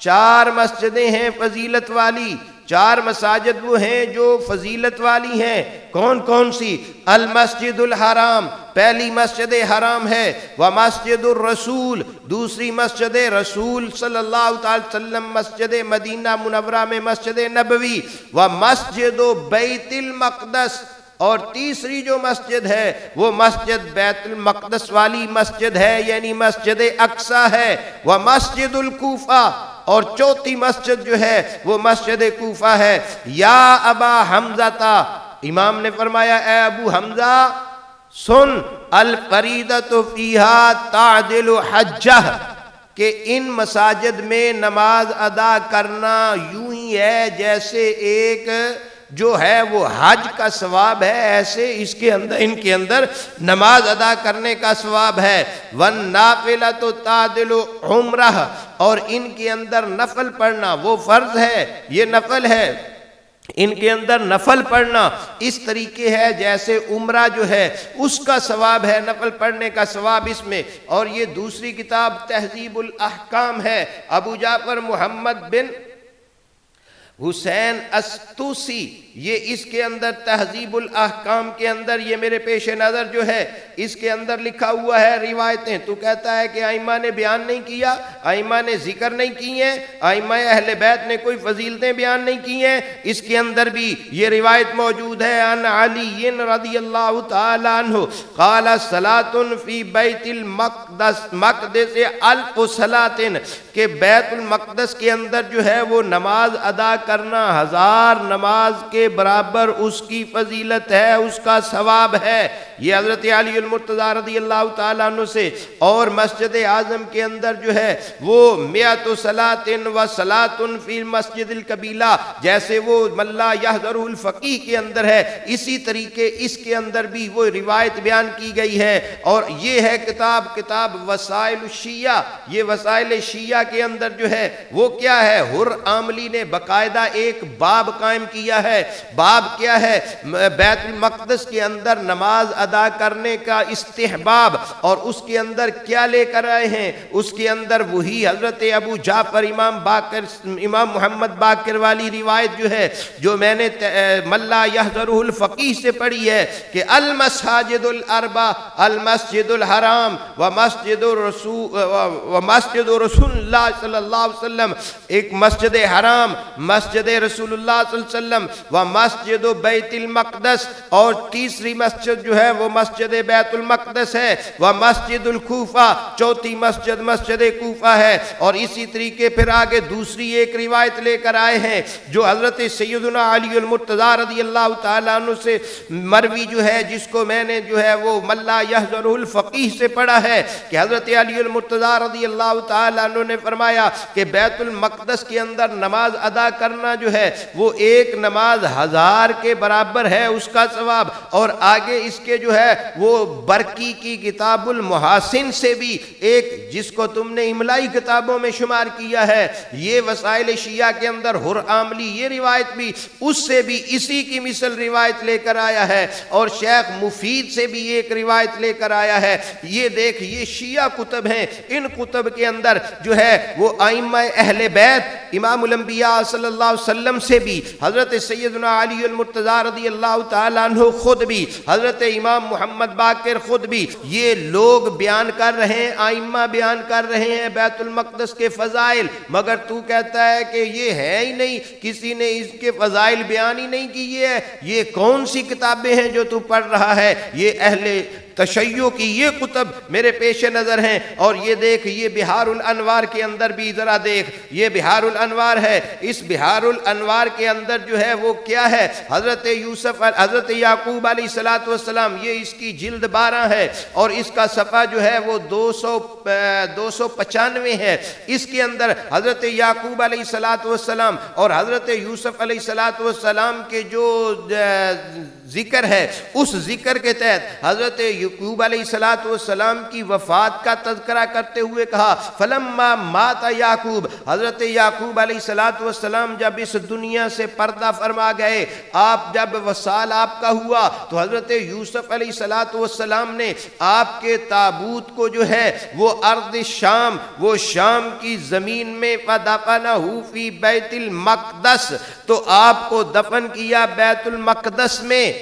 Speaker 1: 4 مسجدیں ہیں فضیلت والی، 4 مساجد وہ ہیں جو فضیلت والی ہیں۔ کون کون سی؟ المسجد الحرام، پہلی مسجد حرام ہے، ومسجد الرسول، دوسری مسجد رسول صلی اللہ تعالی وسلم مسجد مدینہ منورہ میں مسجد نبوی، ومسجد بیت المقدس، اور تیسری جو مسجد ہے وہ مسجد بیت المقدس والی مسجد ہے، یعنی مسجد اقصی ہے، ومسجد الکوفہ، اور چوتھی مسجد جو ہے وہ مسجد کوفہ ہے۔ یا ابا حمزہ، امام نے فرمایا اے ابو حمزہ سن، الفریضۃ فیہا تعدل حجہ، کہ ان مساجد میں نماز ادا کرنا یوں ہی ہے جیسے ایک جو ہے وہ حج کا ثواب ہے، ایسے اس کے اندر ان کے اندر نماز ادا کرنے کا ثواب ہے۔ وَالنَّافِلَةُ تَعْدِلُ عُمْرَةً، اور ان کے اندر نفل پڑھنا، وہ فرض ہے یہ نفل ہے، ان کے اندر نفل پڑھنا اس طریقے ہے جیسے عمرہ جو ہے اس کا ثواب ہے، نفل پڑھنے کا ثواب اس میں۔ اور یہ دوسری کتاب تہذیب الاحکام ہے، ابو جعفر محمد بن حسین الطوسی، یہ اس کے اندر تہذیب الاحکام کے اندر یہ میرے پیش نظر جو ہے اس کے اندر لکھا ہوا ہے روایتیں، تو کہتا ہے کہ ائمہ نے بیان نہیں کیا، ائمہ نے ذکر نہیں کی ہیں، ائمہ اہل بیت نے کوئی فضیلتیں بیان نہیں کی ہیں۔ اس کے اندر بھی یہ روایت موجود ہے، ان علی رضی اللہ تعالی عنہ قال صلاۃ فی بیت المقدس مقدس الف صلاۃ، کہ بیت المقدس کے اندر جو ہے وہ نماز ادا کرنا 1000 نماز کے برابر اس کی فضیلت ہے، اس کا ثواب ہے۔ یہ حضرت علی المرتضیٰ رضی اللہ تعالیٰ عنہ سے، اور مسجد اعظم کے اندر جو ہے وہ 100 صلاۃ و صلاۃ فی المسجد القبیلہ، جیسے وہ من لا یحضرہ الفقیہ کے اندر ہے، اسی طریقے اس کے اندر بھی وہ روایت بیان کی گئی ہے۔ اور یہ ہے کتاب وسائل الشیعہ، یہ وسائل شیعہ کے اندر جو ہے وہ کیا ہے، حر عاملی نے باقاعدہ ایک باب قائم کیا ہے۔ باب کیا ہے؟ بیت المقدس کے اندر نماز ادا کرنے کا استحباب، اور اس کے اندر کیا لے کر آئے ہیں؟ اس کے اندر وہی حضرت ابو جعفر امام محمد باقر والی روایت جو ہے، جو میں نے من لا یحضرہ الفقیہ سے پڑھی ہے، کہ المساجد الاربع المسجد الحرام ومسجد رسول اللہ صلی اللہ علیہ وسلم، ایک مسجد حرام، مسجد رسول اللہ صلی اللہ علیہ وسلم، ومسجد بیت المقدس، اور تیسری مسجد جو ہے وہ مسجد بیت المقدس ہے، ومسجد الکوفہ، چوتھی مسجد کوفہ ہے۔ اور اسی طریقے پھر آگے دوسری ایک روایت لے کر آئے ہیں جو حضرت سیدنا علی المرتضیٰ رضی اللہ تعالیٰ عنہ سے مروی جو ہے، جس کو میں نے جو ہے وہ من لا یحضرہ الفقیہ سے پڑھا ہے، کہ حضرت علی المرتضیٰ رضی اللہ تعالیٰ عنہ نے فرمایا کہ بیت المقدس کے اندر نماز ادا کرنا جو ہے وہ ایک نماز 1000 کے برابر ہے، اس کا ثواب۔ اور آگے اس کے جو ہے وہ برقی کی کتاب المحاسن سے بھی ایک، جس کو تم نے املائی کتابوں میں شمار کیا ہے، یہ وسائل شیعہ کے اندر حر عاملی یہ روایت بھی اس سے بھی اسی کی مثل روایت لے کر آیا ہے، اور شیخ مفید سے بھی ایک روایت لے کر آیا ہے۔ یہ دیکھ، یہ شیعہ کتب ہیں، ان کتب کے اندر جو ہے وہ ائمہ اہل بیت امام الانبیاء صلی اللہ علیہ وسلم سے بھی، حضرت سیدنا علی المرتضیٰ رضی اللہ تعالیٰ عنہ خود بھی، حضرت امام محمد باقر خود بھی، یہ لوگ بیان کر رہے ہیں، ائمہ بیان کر رہے ہیں بیت المقدس کے فضائل، مگر تو کہتا ہے کہ یہ ہے ہی نہیں، کسی نے اس کے فضائل بیان ہی نہیں کیے ہیں۔ یہ کون سی کتابیں ہیں جو تو پڑھ رہا ہے؟ یہ اہل تشیع کی یہ کتب میرے پیش نظر ہیں۔ اور یہ دیکھ، یہ بہار الانوار کے اندر بھی ذرا دیکھ، یہ بہار الانوار ہے، اس بہار الانوار کے اندر جو ہے وہ کیا ہے، حضرت یعقوب علیہ السلام، یہ اس کی جلد 12 ہے، اور اس کا صفحہ جو ہے وہ 295 ہے۔ اس کے اندر حضرت یعقوب علیہ السلام اور حضرت یوسف علیہ السلام کے جو ذکر ہے، اس ذکر کے تحت حضرت یعقوب علیہ السلام کی وفات کا تذکرہ کرتے ہوئے کہا فلما مات یعقوب، حضرت یعقوب علیہ السلام جب اس دنیا سے پردہ فرما گئے، آپ جب وصال آپ کا ہوا، تو حضرت یوسف علیہ السلام نے آپ کے تابوت کو جو ہے وہ ارض شام، وہ شام کی زمین میں فدفنہ فی بیت المقدس، تو آپ کو دفن کیا بیت المقدس میں۔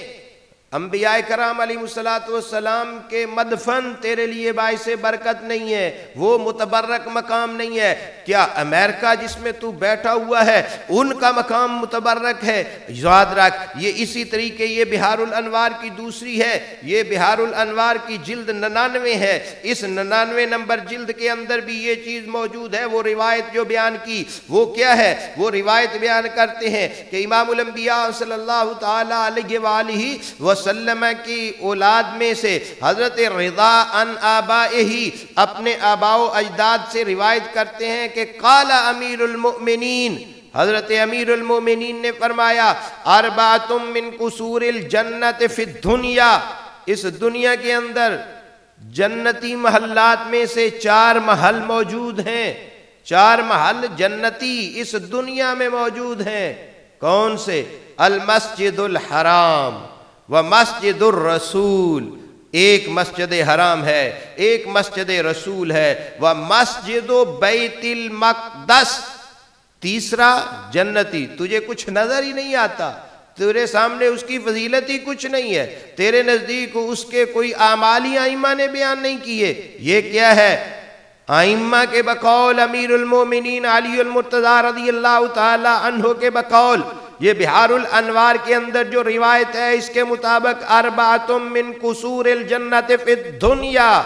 Speaker 1: انبیاء کرام علیہ السلام کے مدفن تیرے لیے باعث برکت نہیں ہے، وہ متبرک مقام نہیں ہے کیا؟ امریکہ جس میں تو بیٹھا ہوا ہے ان کا مقام متبرک ہے، یاد رکھ۔ یہ اسی طریقے یہ بہار الانوار کی دوسری ہے، یہ بہار الانوار کی جلد 99 ہے، اس 99 نمبر جلد کے اندر بھی یہ چیز موجود ہے۔ وہ روایت جو بیان کی وہ کیا ہے؟ وہ روایت بیان کرتے ہیں کہ امام الانبیاء صلی اللہ تعالی علیہ وآلہ وسلم کی اولاد میں سے حضرت رضا ان آبائہی، اپنے آباء و اجداد سے روایت کرتے ہیں کہ قال امیر المؤمنین، حضرت امیر المؤمنین نے فرمایا اربعۃ من قصور الجنت فی الدنیا، اس دنیا کے اندر جنتی محلات میں سے 4 محل موجود ہیں، 4 محل جنتی اس دنیا میں موجود ہیں۔ کون سے؟ المسجد الحرام و مسجد الرسول، ایک مسجد حرام ہے، ایک مسجد رسول ہے، و مسجد بیت المقدس، تیسرا جنتی۔ تجھے کچھ نظر ہی نہیں آتا؟ تیرے سامنے اس کی فضیلت ہی کچھ نہیں ہے، تیرے نزدیک اس کے کوئی اعمالی ائمہ نے بیان نہیں کیے۔ یہ کیا ہے؟ ائمہ کے بقول امیر المومنین علی المرتضیٰ رضی اللہ تعالی عنہ کے بقول، یہ بحار الانوار کے اندر جو روایت ہے اس کے مطابق اربعۃ من قصور الجنت فی الدنیا،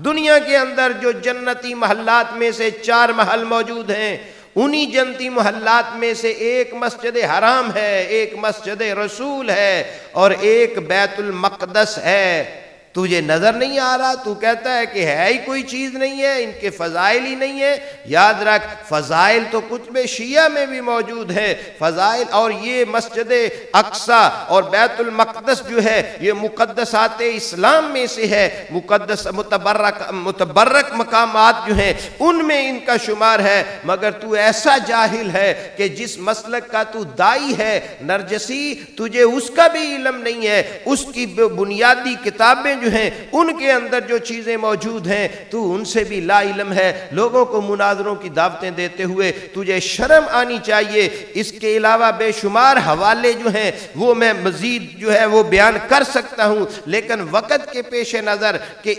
Speaker 1: دنیا کے اندر جو جنتی محلات میں سے 4 محل موجود ہیں، انہی جنتی محلات میں سے ایک مسجد حرام ہے، ایک مسجد رسول ہے، اور ایک بیت المقدس ہے۔ تجھے نظر نہیں آ رہا؟ تو کہتا ہے کہ ہے ہی کوئی چیز نہیں ہے، ان کے فضائل ہی نہیں ہے۔ یاد رکھ، فضائل تو کتب شیعہ میں بھی موجود ہے فضائل، اور یہ مسجد اقصیٰ اور بیت المقدس جو ہے یہ مقدسات اسلام میں سے ہے، مقدس متبرک مقامات جو ہیں ان میں ان کا شمار ہے۔ مگر تو ایسا جاہل ہے کہ جس مسلک کا تو دائی ہے نرجسی، تجھے اس کا بھی علم نہیں ہے، اس کی بنیادی کتابیں جو ہیں ان کے اندر جو چیزیں موجود ہیں تو ان سے بھی لا علم ہے۔ لوگوں کو مناظروں کی دعوتیں دیتے ہوئے تجھے شرم آنی چاہیے۔ اس کے علاوہ بے شمار حوالے جو ہیں وہ میں مزید جو ہے وہ بیان کر سکتا ہوں، لیکن وقت کے پیش نظر کہ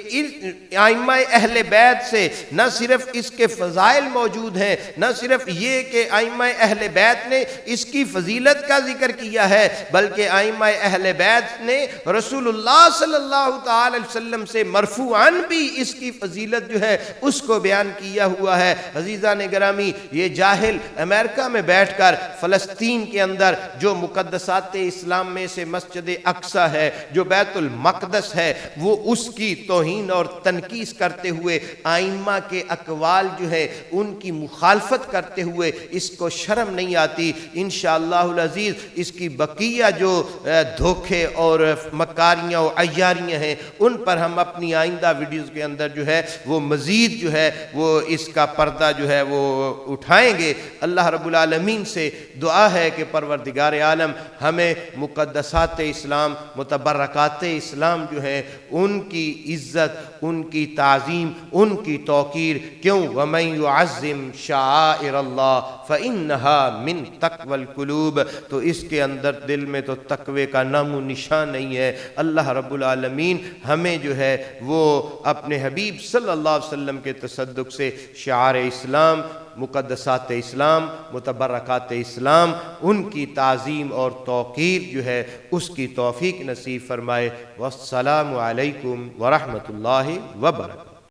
Speaker 1: ائمہ اہل بیت سے نہ صرف اس کے فضائل موجود ہیں، نہ صرف یہ کہ ائمہ اہل بیت نے اس کی فضیلت کا ذکر کیا ہے، بلکہ ائمہ اہل بیت نے رسول اللہ صلی اللہ تعالی علیہ وسلم سے مرفوعاً بھی اس کی فضیلت جو ہے اس کو بیان کیا ہوا ہے۔ عزیزان گرامی، یہ جاہل امریکہ میں بیٹھ کر فلسطین کے اندر جو مقدسات اسلام میں سے مسجد اقصیٰ ہے، جو بیت المقدس ہے، وہ اس کی توہین اور تنقیص کرتے ہوئے ائمہ کے اقوال جو ہے ان کی مخالفت کرتے ہوئے اس کو شرم نہیں آتی۔ انشاءاللہ العزیز اس کی بقیہ جو دھوکے اور مکاریاں اور عیاریاں ہیں ان پر ہم اپنی آئندہ ویڈیوز کے اندر جو ہے وہ مزید جو ہے وہ اس کا پردہ جو ہے وہ اٹھائیں گے۔ اللہ رب العالمین سے دعا ہے کہ پروردگار عالم ہمیں مقدسات اسلام، متبرکات اسلام جو ہیں ان کی عزت، ان کی تعظیم، ان کی توقیر، کیوں وَمَن يُعَظِّمْ شَعَائِرَ اللَّهِ فَإِنَّهَا مِن تَقْوَى الْقُلُوبِ، تو اس کے اندر دل میں تو تقوی کا نام و نشان نہیں ہے۔ اللہ رب العالمین ہمیں جو ہے وہ اپنے حبیب صلی اللہ علیہ وسلم کے تصدق سے شعار اسلام، مقدسات اسلام، متبرکات اسلام، ان کی تعظیم اور توقیر جو ہے اس کی توفیق نصیب فرمائے۔ والسلام علیکم ورحمۃ اللہ وبرکاتہ۔